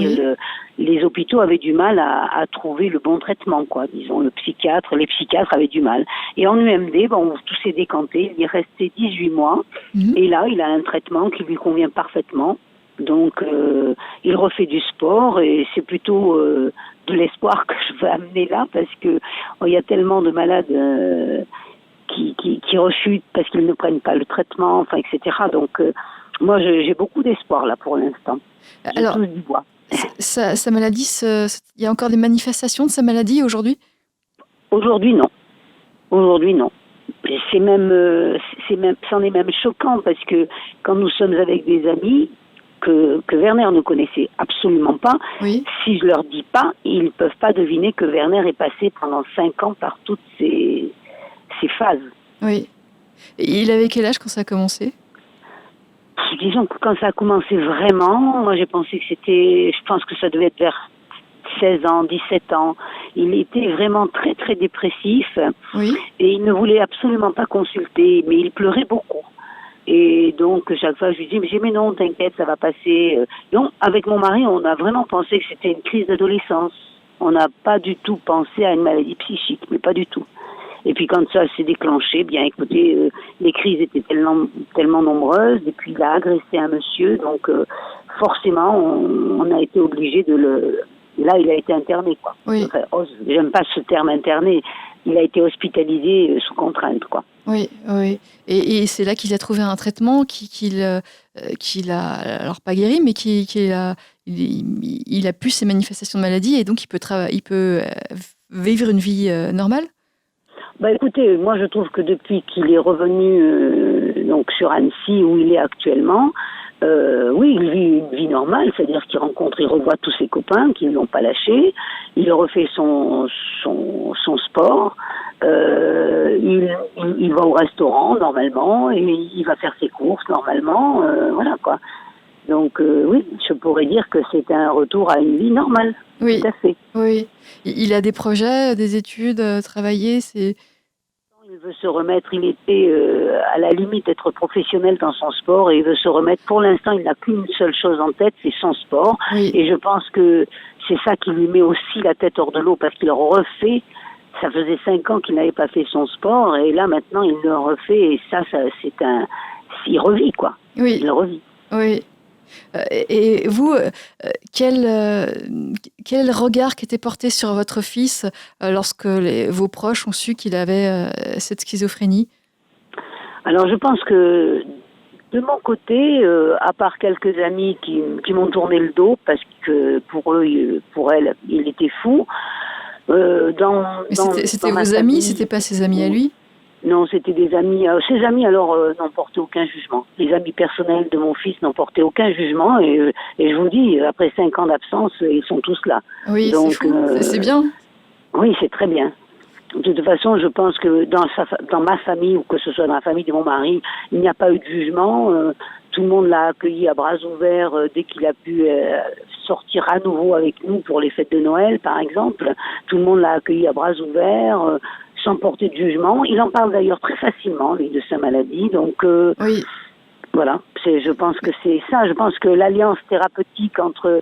les hôpitaux avaient du mal à trouver le bon traitement, quoi. Disons, les psychiatres avaient du mal. Et en UMD, tout s'est décanté. Il y est resté 18 mois. Et là, il a un traitement qui lui convient parfaitement. Donc, il refait du sport et c'est plutôt de l'espoir que je veux amener là, parce que il y a tellement de malades qui rechutent parce qu'ils ne prennent pas le traitement, etc. Donc, moi, j'ai beaucoup d'espoir là pour l'instant. Alors, du bois. Sa maladie, il y a encore des manifestations de sa maladie aujourd'hui ? Aujourd'hui, non. C'en est même choquant parce que quand nous sommes avec des amis que Werner ne connaissait absolument pas, si je leur dis pas, ils ne peuvent pas deviner que Werner est passé pendant 5 ans par toutes ces phases. Oui. Et il avait quel âge quand ça a commencé ? Disons que quand ça a commencé vraiment, moi je pense que ça devait être vers 16 ans, 17 ans. Il était vraiment très très dépressif. Oui. Et il ne voulait absolument pas consulter, mais il pleurait beaucoup. Et donc chaque fois je lui dis mais non, t'inquiète, ça va passer. Donc avec mon mari, on a vraiment pensé que c'était une crise d'adolescence. On n'a pas du tout pensé à une maladie psychique, mais pas du tout. Et puis quand ça s'est déclenché, bien écoutez, les crises étaient tellement nombreuses, et puis il a agressé un monsieur, donc forcément on a été obligé Là, il a été interné, quoi. Oui. Enfin, j'aime pas ce terme interné. Il a été hospitalisé sous contrainte, quoi. Oui. Et c'est là qu'il a trouvé un traitement qu'il a, alors pas guéri, mais il a plus ses manifestations de maladie et donc il peut vivre une vie normale. Écoutez, moi je trouve que depuis qu'il est revenu donc sur Annecy où il est actuellement, il vit une vie normale, c'est-à-dire qu'il revoit tous ses copains qui ne l'ont pas lâché, il refait son sport, il va au restaurant normalement et il va faire ses courses normalement, voilà quoi. Donc je pourrais dire que c'est un retour à une vie normale. Oui, tout à fait. Oui. Il a des projets, des études, travailler, Il veut se remettre, il était à la limite d'être professionnel dans son sport et il veut se remettre. Pour l'instant, il n'a qu'une seule chose en tête, c'est son sport. Oui. Et je pense que c'est ça qui lui met aussi la tête hors de l'eau parce qu'il refait. Ça faisait 5 ans qu'il n'avait pas fait son sport et là maintenant il le refait et ça il revit quoi. Oui. Il revit. Oui. Et vous, quel regard qui était porté sur votre fils lorsque vos proches ont su qu'il avait cette schizophrénie ? Alors, je pense que de mon côté, à part quelques amis qui m'ont tourné le dos parce que pour elle, il était fou. C'était vos amis, c'était pas ses amis à lui ? Non, c'était des amis. Ses amis, n'ont porté aucun jugement. Les amis personnels de mon fils n'ont porté aucun jugement. Et je vous dis, après 5 ans d'absence, ils sont tous là. Oui, donc, c'est bien. Oui, c'est très bien. De toute façon, je pense que dans ma famille, ou que ce soit dans la famille de mon mari, il n'y a pas eu de jugement. Tout le monde l'a accueilli à bras ouverts dès qu'il a pu sortir à nouveau avec nous pour les fêtes de Noël, par exemple. Tout le monde l'a accueilli à bras ouverts. Sans porter de jugement. Il en parle d'ailleurs très facilement, lui, de sa maladie. Donc, voilà, je pense que c'est ça. Je pense que l'alliance thérapeutique entre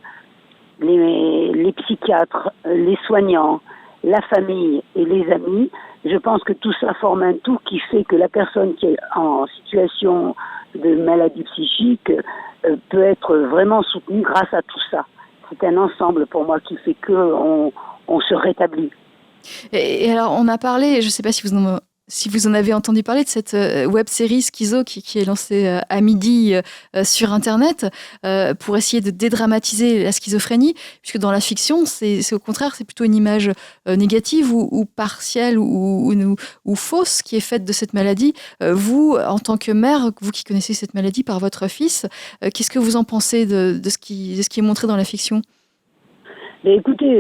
les psychiatres, les soignants, la famille et les amis je pense que tout ça forme un tout qui fait que la personne qui est en situation de maladie psychique peut être vraiment soutenue grâce à tout ça. C'est un ensemble pour moi qui fait qu'on se rétablit. Et alors, on a parlé, je ne sais pas si vous en avez entendu parler de cette web-série Schizo qui est lancée à midi sur Internet pour essayer de dédramatiser la schizophrénie, puisque dans la fiction, c'est au contraire, c'est plutôt une image négative ou partielle ou fausse qui est faite de cette maladie. Vous, en tant que mère, vous qui connaissez cette maladie par votre fils, qu'est-ce que vous en pensez de ce qui est montré dans la fiction ? Mais écoutez,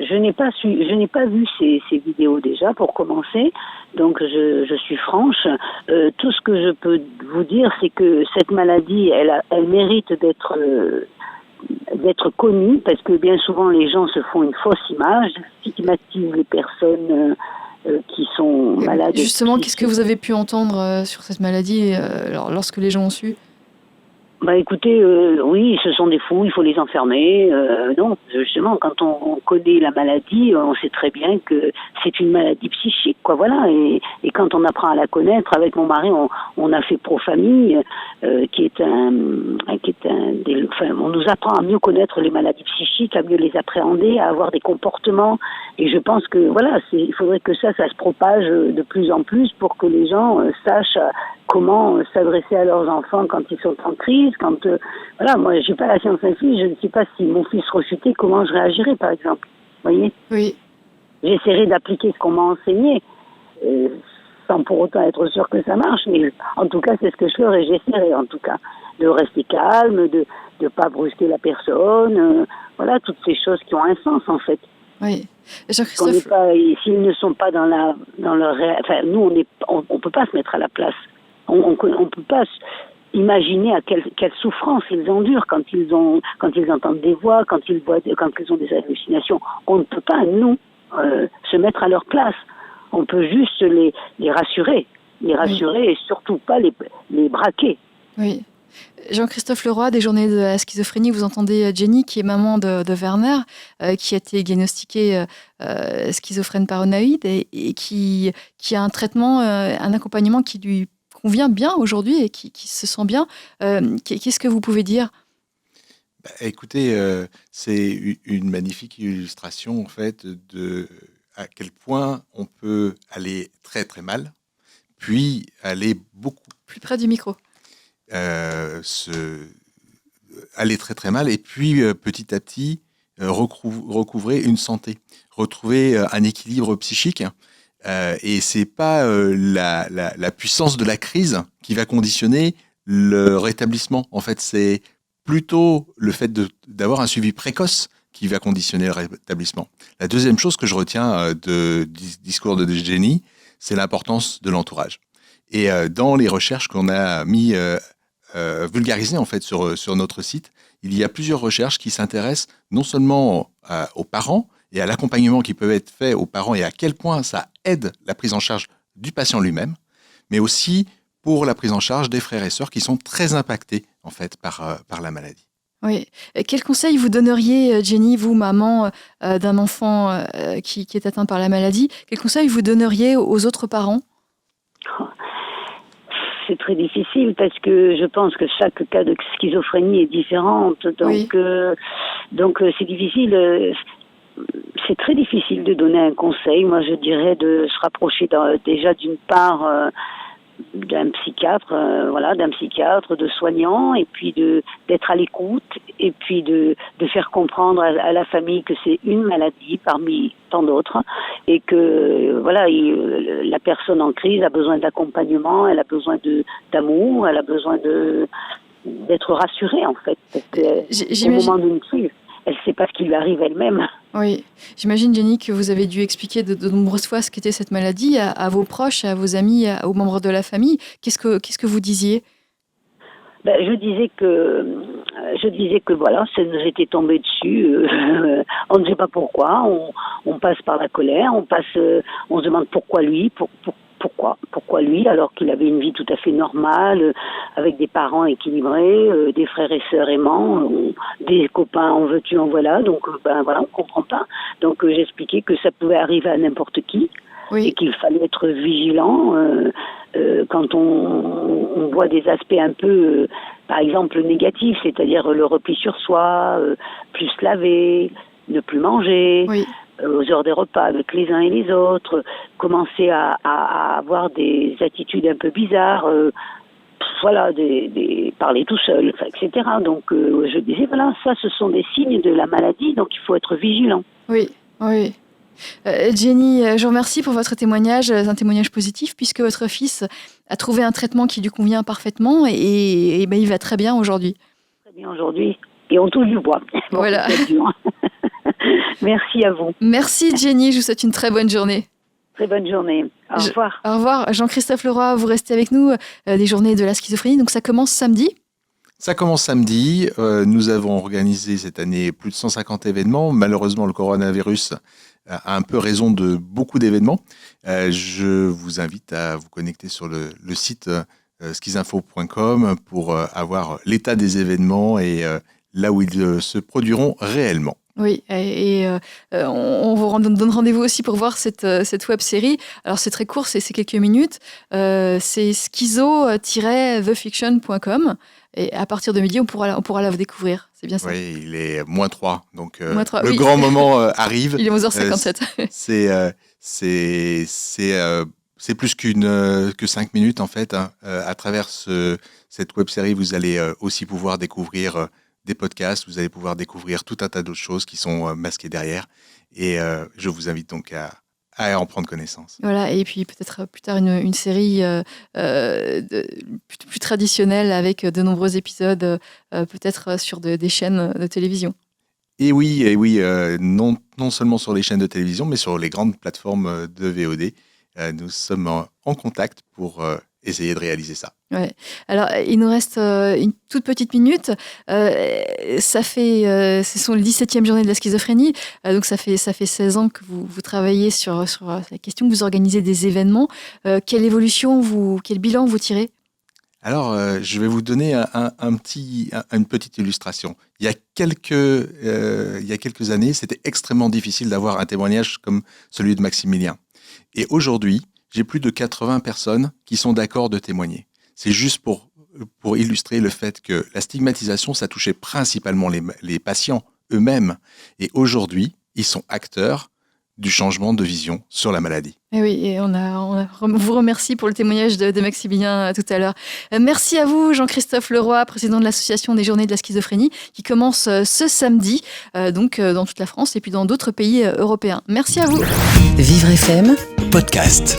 je n'ai pas vu ces vidéos déjà pour commencer, donc je suis franche. Tout ce que je peux vous dire, c'est que cette maladie, elle mérite d'être connue, parce que bien souvent les gens se font une fausse image, stigmatisent les personnes qui sont malades. Justement, qu'est-ce que vous avez pu entendre sur cette maladie lorsque les gens ont su ? Bah écoutez, oui, ce sont des fous, il faut les enfermer. Non, justement, quand on connaît la maladie, on sait très bien que c'est une maladie psychique, quoi. Voilà. Et quand on apprend à la connaître, avec mon mari, on a fait Pro-Famille, on nous apprend à mieux connaître les maladies psychiques, à mieux les appréhender, à avoir des comportements. Et je pense que voilà, il faudrait que ça se propage de plus en plus pour que les gens sachent comment s'adresser à leurs enfants quand ils sont en crise. Voilà, moi, j'ai pas la science infuse, je ne sais pas si mon fils rechutait, comment je réagirais, par exemple. Vous voyez ? Oui. J'essaierai d'appliquer ce qu'on m'a enseigné, sans pour autant être sûr que ça marche, mais en tout cas, c'est ce que je ferai, j'essaierai, en tout cas, de rester calme, de pas brusquer la personne, voilà, toutes ces choses qui ont un sens, en fait. Oui. Jean-Christophe... S'ils ne sont pas dans leur... Enfin, nous, on peut pas se mettre à la place. On peut pas imaginer à quelle souffrance ils endurent quand ils entendent des voix, quand ils ont des hallucinations. On ne peut pas, nous, se mettre à leur place. On peut juste les rassurer, oui. Et surtout pas les braquer. Oui. Jean-Christophe Leroy, des Journées de la schizophrénie, vous entendez Jenny, qui est maman de Werner, qui a été diagnostiquée schizophrène paranoïde et qui a un traitement, un accompagnement qui lui convient bien aujourd'hui et qui se sent bien. Qu'est-ce que vous pouvez dire ? Écoutez, c'est une magnifique illustration en fait de à quel point on peut aller très très mal, puis aller beaucoup plus près du micro. Aller très très mal et puis petit à petit recouvrer une santé, retrouver un équilibre psychique. Et c'est pas la puissance de la crise qui va conditionner le rétablissement. En fait, c'est plutôt le fait d'avoir un suivi précoce qui va conditionner le rétablissement. La deuxième chose que je retiens du discours de Jenny, c'est l'importance de l'entourage. Et dans les recherches qu'on a vulgarisées en fait sur notre site, il y a plusieurs recherches qui s'intéressent non seulement aux parents et à l'accompagnement qui peut être fait aux parents et à quel point ça aide la prise en charge du patient lui-même, mais aussi pour la prise en charge des frères et sœurs qui sont très impactés en fait par la maladie. Oui. Quel conseil vous donneriez, Jenny, vous, maman d'un enfant qui est atteint par la maladie, quel conseil vous donneriez aux autres parents ? C'est très difficile parce que je pense que chaque cas de schizophrénie est différente. Donc, oui. Donc c'est difficile. C'est très difficile de donner un conseil. Moi, je dirais de se rapprocher déjà d'une part d'un psychiatre, de soignant, et puis d'être à l'écoute, et puis de faire comprendre à la famille que c'est une maladie parmi tant d'autres, et que la personne en crise a besoin d'accompagnement, elle a besoin d'amour, elle a besoin d'être rassurée en fait, parce que au moment d'une crise, elle ne sait pas ce qui lui arrive elle-même. Oui, j'imagine, Jenny, que vous avez dû expliquer de nombreuses fois ce qu'était cette maladie à vos proches, à vos amis, aux membres de la famille. Qu'est-ce que vous disiez ? Je disais que voilà, ça nous était tombé dessus. On ne sait pas pourquoi. On passe par la colère. On se demande pourquoi lui, pourquoi lui, alors qu'il avait une vie tout à fait normale, avec des parents équilibrés, des frères et sœurs aimants, des copains en veux-tu en voilà. Donc voilà, on comprend pas. Donc j'expliquais que ça pouvait arriver à n'importe qui. et qu'il fallait être vigilant quand on voit des aspects un peu, par exemple, négatifs, c'est-à-dire le repli sur soi, plus se laver, ne plus manger, aux heures des repas avec les uns et les autres, commencer à avoir des attitudes un peu bizarres, parler tout seul, etc. Donc je disais, voilà, ça ce sont des signes de la maladie, donc il faut être vigilant. Oui. Jenny, je vous remercie pour votre témoignage, un témoignage positif, puisque votre fils a trouvé un traitement qui lui convient parfaitement et il va très bien aujourd'hui. Très bien aujourd'hui, et on touche du bois. Voilà. Merci à vous. Merci Jenny, je vous souhaite une très bonne journée. Très bonne journée. Au revoir. Au revoir. Jean-Christophe Leroy, vous restez avec nous, des journées de la schizophrénie, donc ça commence samedi. Ça commence samedi. Nous avons organisé cette année plus de 150 événements. Malheureusement, le coronavirus a un peu raison de beaucoup d'événements. Je vous invite à vous connecter sur le site schizinfo.com pour avoir l'état des événements et là où ils se produiront réellement. Oui, et on vous donne rendez-vous aussi pour voir cette web-série. Alors c'est très court, c'est quelques minutes. C'est schizo-thefiction.com. Et à partir de midi, on pourra la découvrir. C'est bien ça. Oui, il est -3, donc -3, le grand moment arrive. Il est 11h57. C'est plus que 5 minutes en fait. À travers cette web-série, vous allez aussi pouvoir découvrir des podcasts, vous allez pouvoir découvrir tout un tas d'autres choses qui sont masquées derrière. Et je vous invite donc à en prendre connaissance. Voilà, et puis peut-être plus tard une série plus traditionnelle avec de nombreux épisodes, peut-être sur des chaînes de télévision. Et oui, non seulement sur les chaînes de télévision, mais sur les grandes plateformes de VOD. Nous sommes en contact pour essayer de réaliser ça. Ouais. Alors, il nous reste une toute petite minute. Ce sont les 17e journées de la schizophrénie. Donc, ça fait 16 ans que vous travaillez sur la question, que vous organisez des événements. Quelle bilan vous tirez ? Alors, je vais vous donner une petite illustration. Il y a quelques années, c'était extrêmement difficile d'avoir un témoignage comme celui de Maximilien. Et aujourd'hui, j'ai plus de 80 personnes qui sont d'accord de témoigner. C'est juste pour illustrer le fait que la stigmatisation, ça touchait principalement les patients eux-mêmes. Et aujourd'hui, ils sont acteurs du changement de vision sur la maladie. Et oui, et on vous remercie pour le témoignage de Maximilien tout à l'heure. Merci à vous, Jean-Christophe Leroy, président de l'Association des Journées de la Schizophrénie, qui commence ce samedi, donc dans toute la France et puis dans d'autres pays européens. Merci à vous. Vivre FM, podcast.